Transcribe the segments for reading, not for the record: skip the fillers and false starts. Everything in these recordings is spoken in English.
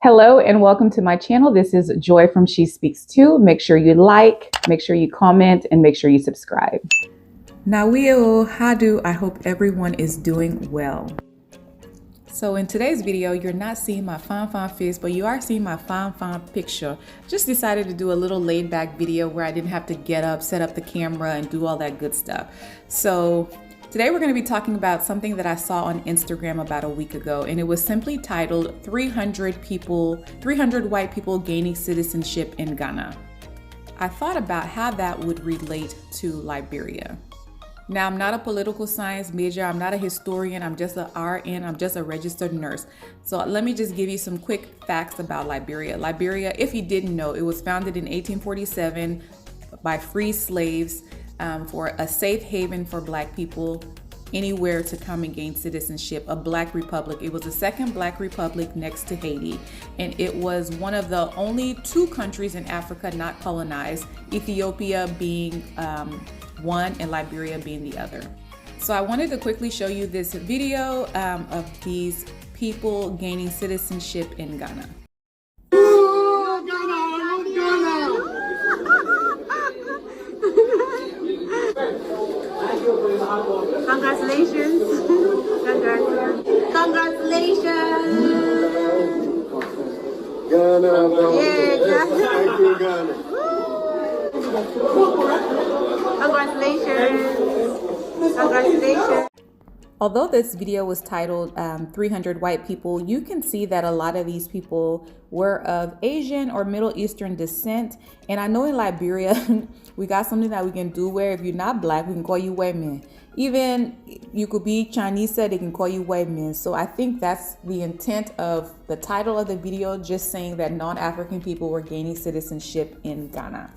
Hello and welcome to my channel. This is Joy from She Speaks Too. Make sure you like, make sure you comment, and make sure you subscribe. Nawio Hadu, I hope everyone is doing well. So in today's video, you're not seeing my fan face, but you are seeing my fan picture. Just decided to do a little laid back video where I didn't have to get up, set up the camera, and do all that good stuff. So today we're going to be talking about something that I saw on Instagram about a week ago, and it was simply titled 300 white people gaining citizenship in Ghana. I thought about how that would relate to Liberia. Now, I'm not a political science major, I'm not a historian, I'm just an RN, I'm just a registered nurse. So let me just give you some quick facts about Liberia. Liberia, if you didn't know, it was founded in 1847 by free slaves for a safe haven for Black people anywhere to come and gain citizenship, a Black republic. It was the second Black republic next to Haiti, and it was one of the only two countries in Africa not colonized, Ethiopia being one and Liberia being the other. So I wanted to quickly show you this video of these people gaining citizenship in Ghana. Congratulations. Congratulations. Ghana. Yeah, Thank you, Ghana. Congratulations. Congratulations. Although this video was titled 300 white people, you can see that a lot of these people were of Asian or Middle Eastern descent. And I know in Liberia, we got something that we can do where if you're not Black, we can call you white man. Even you could be Chinese, they can call you white man. So I think that's the intent of the title of the video, just saying that non-African people were gaining citizenship in Ghana.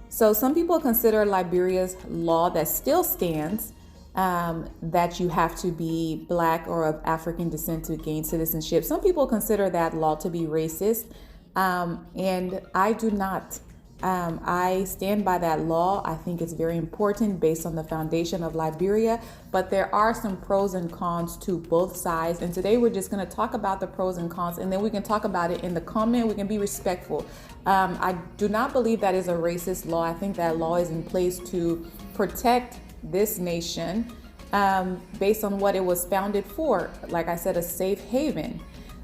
So some people consider Liberia's law that still stands that you have to be Black or of African descent to gain citizenship. Some people consider that law to be racist, and I do not. I stand by that law. I think it's very important based on the foundation of Liberia, but there are some pros and cons to both sides. And today we're just going to talk about the pros and cons, and then we can talk about it in the comment. We can be respectful. I do not believe that is a racist law. I think that law is in place to protect this nation based on what it was founded for. Like I said, a safe haven.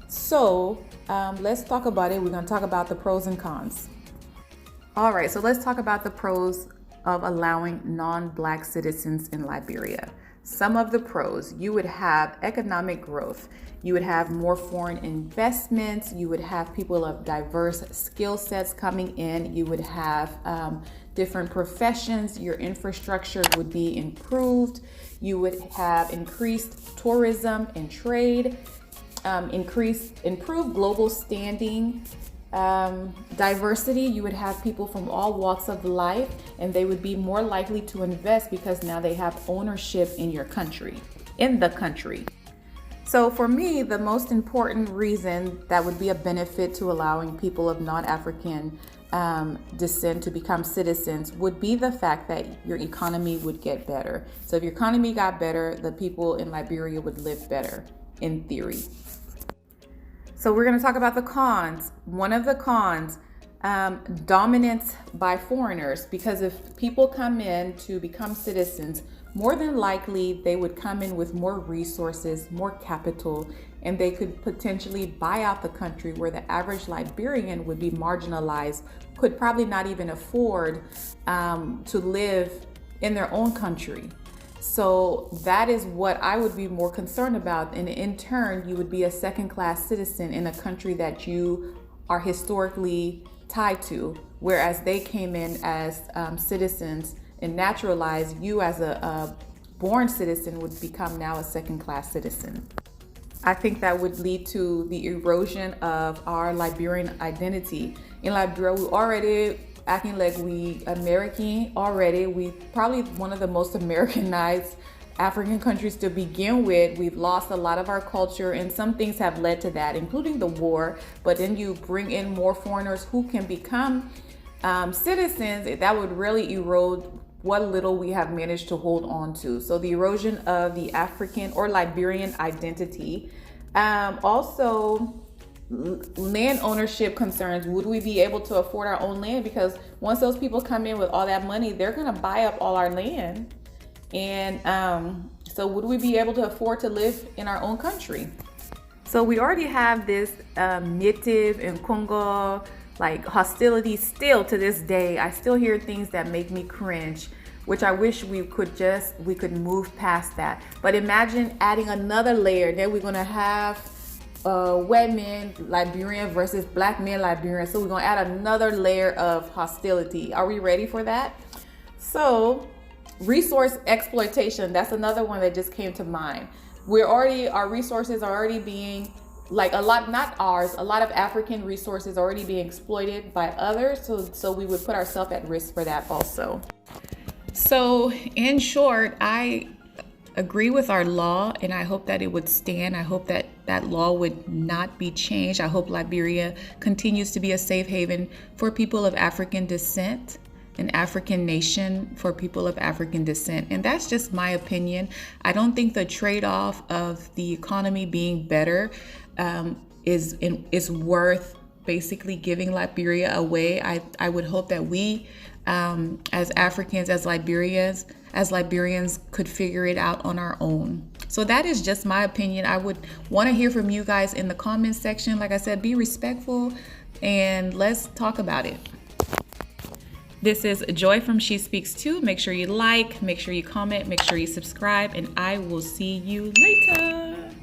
So let's talk about it. We're going to talk about the pros and cons. All right, so let's talk about the pros of allowing non-Black citizens in Liberia. Some of the pros: you would have economic growth, you would have more foreign investments, you would have people of diverse skill sets coming in, you would have different professions, your infrastructure would be improved, you would have increased tourism and trade, improved global standing, diversity. You would have people from all walks of life, and they would be more likely to invest because now they have ownership in the country. So for me, the most important reason that would be a benefit to allowing people of non-African descent to become citizens would be the fact that your economy would get better. So if your economy got better, the people in Liberia would live better, in theory. So we're going to talk about the cons. One of the cons, dominance by foreigners, because if people come in to become citizens, more than likely they would come in with more resources, more capital, and they could potentially buy out the country, where the average Liberian would be marginalized, could probably not even afford to live in their own country. So that is what I would be more concerned about. And in turn, you would be a second-class citizen in a country that you are historically tied to, whereas they came in as citizens and naturalized. You as a born citizen would become now a second-class citizen. I think that would lead to the erosion of our Liberian identity. In Liberia, we already acting like we American already. We probably one of the most Americanized African countries to begin with. We've lost a lot of our culture, and some things have led to that, including the war. But then you bring in more foreigners who can become citizens, that would really erode what little we have managed to hold on to. So the erosion of the African or Liberian identity. Also, land ownership concerns. Would we be able to afford our own land? Because once those people come in with all that money, they're going to buy up all our land. And so would we be able to afford to live in our own country? So we already have this Native and Congo like hostility still to this day. I still hear things that make me cringe, which I wish we could move past that. But imagine adding another layer. Then we're gonna have white men Liberian versus black men Liberian. So we're gonna add another layer of hostility. Are we ready for that? So resource exploitation, that's another one that just came to mind. Our resources are already being, like a lot of African resources are already being exploited by others. So we would put ourselves at risk for that also. So in short, I agree with our law, and I hope that it would stand. I hope that that law would not be changed. I hope Liberia continues to be a safe haven for people of African descent, an African nation for people of African descent. And that's just my opinion. I don't think the trade-off of the economy being better is worth basically giving Liberia away. I would hope that we as Africans, as Liberians could figure it out on our own. So that is just my opinion. I would want to hear from you guys in the comments section. Like I said, be respectful and let's talk about it. This is Joy from She Speaks Too. Make sure you like, make sure you comment, make sure you subscribe, and I will see you later.